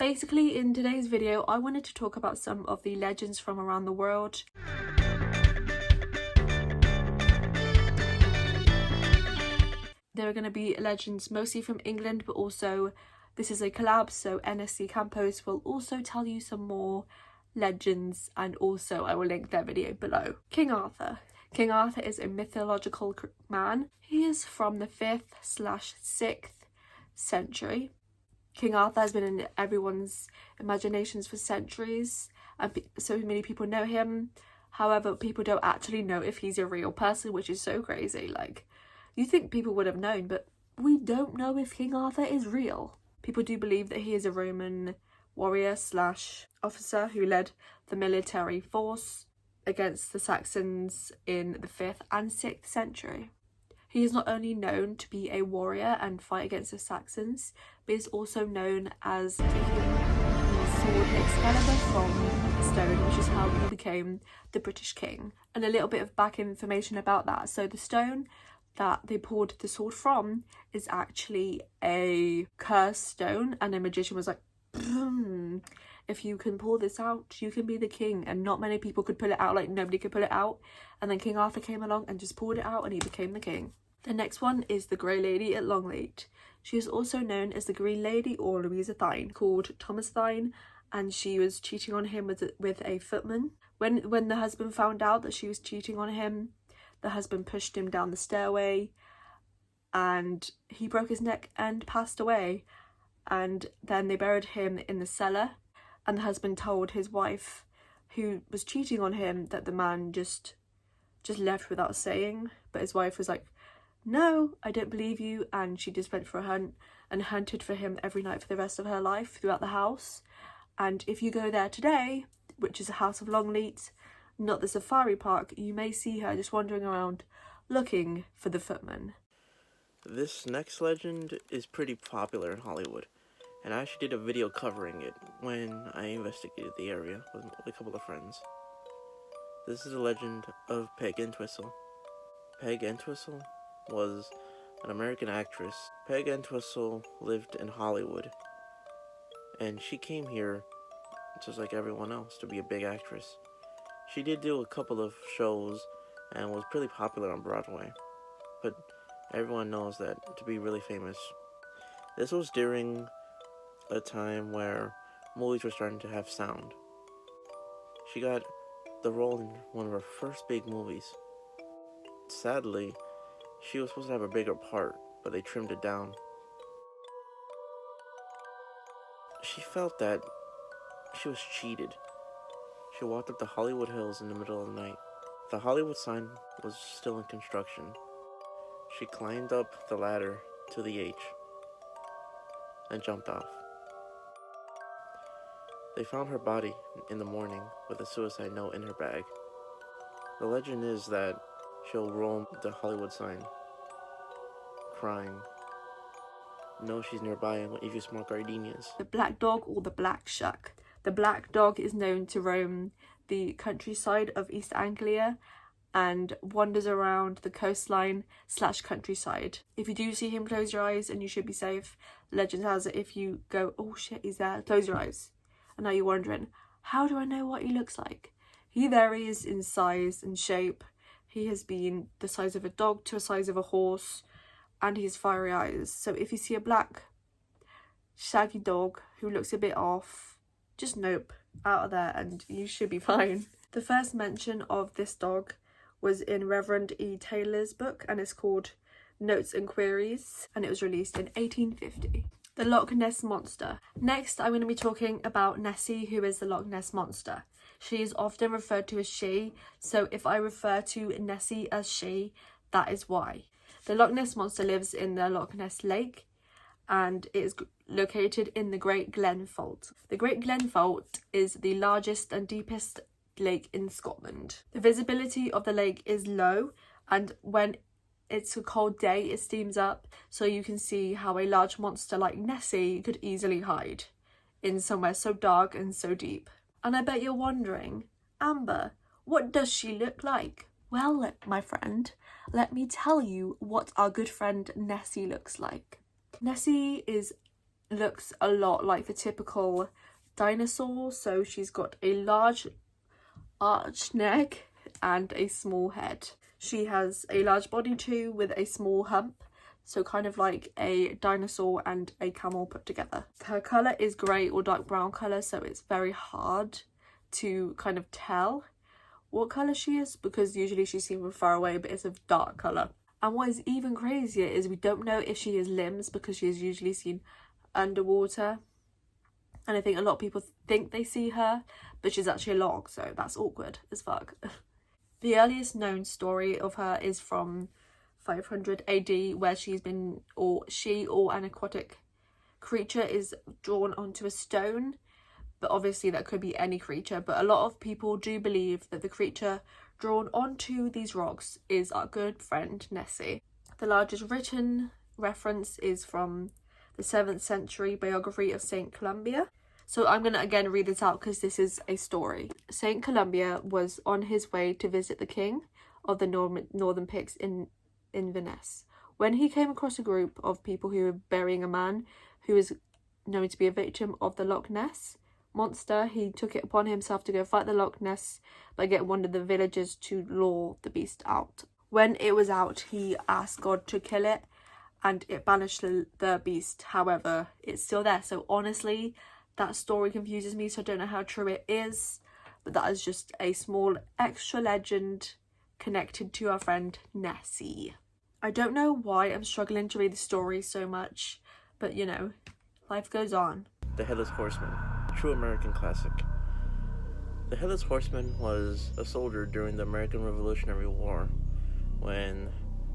Basically, in today's video, I wanted to talk about some of the legends from around the world. There are going to be legends mostly from England, but also this is a collab, so Nessie Campos will also tell you some more legends, and also I will link their video below. King Arthur. King Arthur is a mythological man. He is from the 5th/6th century. King Arthur has been in everyone's imaginations for centuries, and so many people know him. However, people don't actually know if he's a real person, which is so crazy. Like, you think people would have known, but we don't know if King Arthur is real. People do believe that he is a Roman warrior/officer who led the military force against the Saxons in the 5th and 6th century. He is not only known to be a warrior and fight against the Saxons, but is also known as taking the sword Excalibur from the stone, which is how he became the British king. And a little bit of back information about that. So the stone that they poured the sword from is actually a cursed stone, and a magician was like, if you can pull this out, you can be the king. And not many people could pull it out, like nobody could pull it out. And then King Arthur came along and just pulled it out, and he became the king. The next one is the Grey Lady at Longleat. She is also known as the Green Lady or Louisa Thine, called Thomas Thine, and she was cheating on him with a footman. When the husband found out that she was cheating on him, the husband pushed him down the stairway and he broke his neck and passed away. And then they buried him in the cellar, and the husband told his wife, who was cheating on him, that the man just left without saying. But his wife was like, no, I don't believe you, and she just went for a hunt and hunted for him every night for the rest of her life throughout the house. And if you go there today, which is the House of Longleat, not the safari park, you may see her just wandering around looking for the footman. This next legend is pretty popular in Hollywood, and I actually did a video covering it when I investigated the area with a couple of friends. This is the legend of Peg Entwistle. Peg Entwistle was an American actress. Peg Entwistle lived in Hollywood, and she came here just like everyone else to be a big actress. She did do a couple of shows and was pretty popular on Broadway, but everyone knows that to be really famous. This was during a time where movies were starting to have sound. She got the role in one of her first big movies. Sadly, she was supposed to have a bigger part, but they trimmed it down. She felt that she was cheated. She walked up the Hollywood Hills in the middle of the night. The Hollywood sign was still in construction. She climbed up the ladder to the H and jumped off. They found her body in the morning with a suicide note in her bag. The legend is that she'll roam the Hollywood sign, crying. Know she's nearby and will give you small gardenias. The black dog or the black shuck. The black dog is known to roam the countryside of East Anglia and wanders around the coastline/countryside. If you do see him, close your eyes and you should be safe. Legend has it, if you go, oh shit, he's there, close your eyes. And now you're wondering, how do I know what he looks like? He varies in size and shape. He has been the size of a dog to the size of a horse, and he has fiery eyes. So if you see a black shaggy dog who looks a bit off, just nope, out of there, and you should be fine. The first mention of this dog was in Reverend E. Taylor's book, and it's called Notes and Queries, and it was released in 1850. The Loch Ness Monster. Next, I'm going to be talking about Nessie, who is the Loch Ness Monster. She is often referred to as she, so if I refer to Nessie as she, that is why. The Loch Ness Monster lives in the Loch Ness Lake, and it is located in the Great Glen Fault. The Great Glen Fault is the largest and deepest lake in Scotland. The visibility of the lake is low, and when it's a cold day it steams up, so you can see how a large monster like Nessie could easily hide in somewhere so dark and so deep. And I bet you're wondering, Amber, what does she look like? Well, my friend, let me tell you what our good friend Nessie looks like. Nessie is looks a lot like the typical dinosaur. So she's got a large arched neck and a small head. She has a large body too with a small hump, so kind of like a dinosaur and a camel put together. Her colour is grey or dark brown colour, so it's very hard to kind of tell what colour she is, because usually she's seen from far away, but it's a dark colour. And what is even crazier is we don't know if she has limbs, because she is usually seen underwater. And I think a lot of people think they see her, but she's actually a log, so that's awkward as fuck. The earliest known story of her is from 500 AD, where she or an aquatic creature is drawn onto a stone. But obviously that could be any creature, but a lot of people do believe that the creature drawn onto these rocks is our good friend Nessie. The largest written reference is from the 7th century biography of Saint Columba. So I'm going to again read this out because this is a story. Saint Columba was on his way to visit the king of the northern Picts in Venice, when he came across a group of people who were burying a man who was known to be a victim of the Loch Ness monster. He took it upon himself to go fight the Loch Ness by getting one of the villagers to lure the beast out. When it was out, he asked God to kill it, and it banished the beast. However, it's still there. So honestly, that story confuses me, so I don't know how true it is, but that is just a small extra legend connected to our friend Nessie. I don't know why I'm struggling to read the story so much, but you know, life goes on. The Headless Horseman, a true American classic. The Headless Horseman was a soldier during the American Revolutionary War, when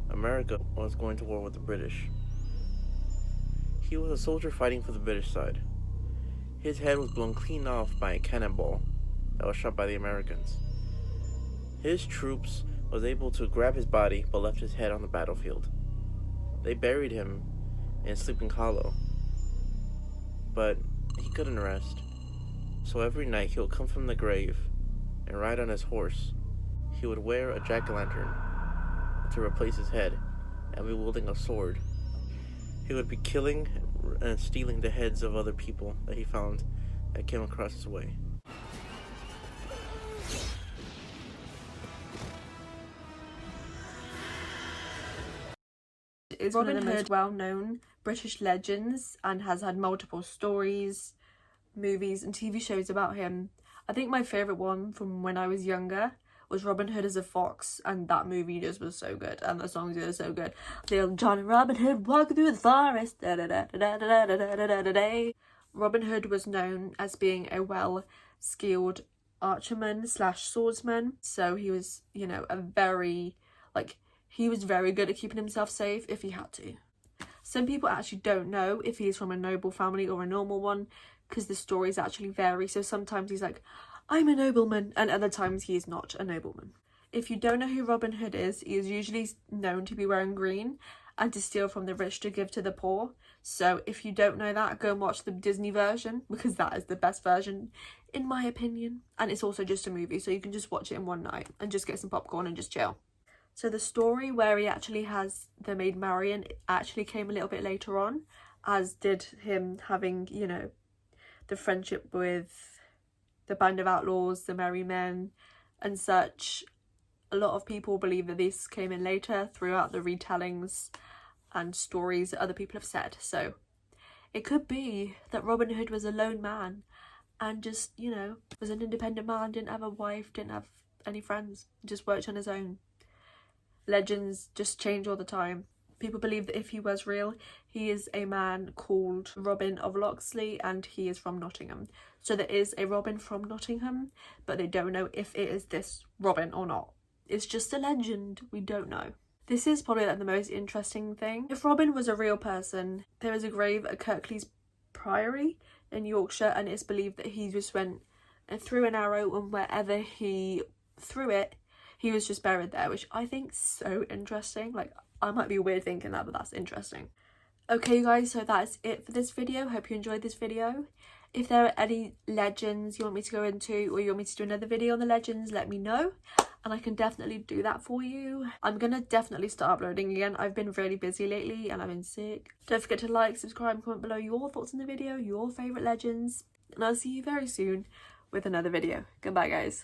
America was going to war with the British. He was a soldier fighting for the British side. His head was blown clean off by a cannonball that was shot by the Americans. His troops was able to grab his body but left his head on the battlefield. They buried him in Sleeping Hollow, but he couldn't rest. So every night he would come from the grave and ride on his horse. He would wear a jack-o'-lantern to replace his head and be wielding a sword. He would be killing and stealing the heads of other people that he found that came across his way. Is Robin Hood well-known British legends and has had multiple stories, movies and TV shows about him. I think my favourite one from when I was younger was Robin Hood as a fox, and that movie just was so good, and the songs are so good. Little John and Robin Hood walking through the forest. Robin Hood was known as being a well-skilled archerman / swordsman, so he was, you know, he was very good at keeping himself safe if he had to. Some people actually don't know if he is from a noble family or a normal one, because the stories actually vary. So sometimes he's like, I'm a nobleman, and other times he is not a nobleman. If you don't know who Robin Hood is, he is usually known to be wearing green and to steal from the rich to give to the poor. So if you don't know that, go and watch the Disney version, because that is the best version in my opinion. And it's also just a movie, so you can just watch it in one night and just get some popcorn and just chill. So the story where he actually has the Maid Marian actually came a little bit later on, as did him having, you know, the friendship with the band of outlaws, the merry men and such. A lot of people believe that this came in later throughout the retellings and stories that other people have said. So it could be that Robin Hood was a lone man and just, you know, was an independent man, didn't have a wife, didn't have any friends, just worked on his own. Legends just change all the time. People believe that if he was real, he is a man called Robin of Locksley, and he is from Nottingham. So there is a Robin from Nottingham, but they don't know if it is this Robin or not. It's just a legend, we don't know. This is probably like the most interesting thing. If Robin was a real person, there is a grave at Kirklees Priory in Yorkshire, and it's believed that he just went and threw an arrow, and wherever he threw it, he was just buried there, which I think is so interesting. Like, I might be weird thinking that, but that's interesting. Okay guys, so that is it for this video. Hope you enjoyed this video. If there are any legends you want me to go into, or you want me to do another video on the legends, let me know. and I can definitely do that for you. I'm gonna definitely start uploading again. I've been really busy lately and I've been sick. Don't forget to like, subscribe, comment below your thoughts on the video, your favourite legends, and I'll see you very soon with another video. Goodbye guys.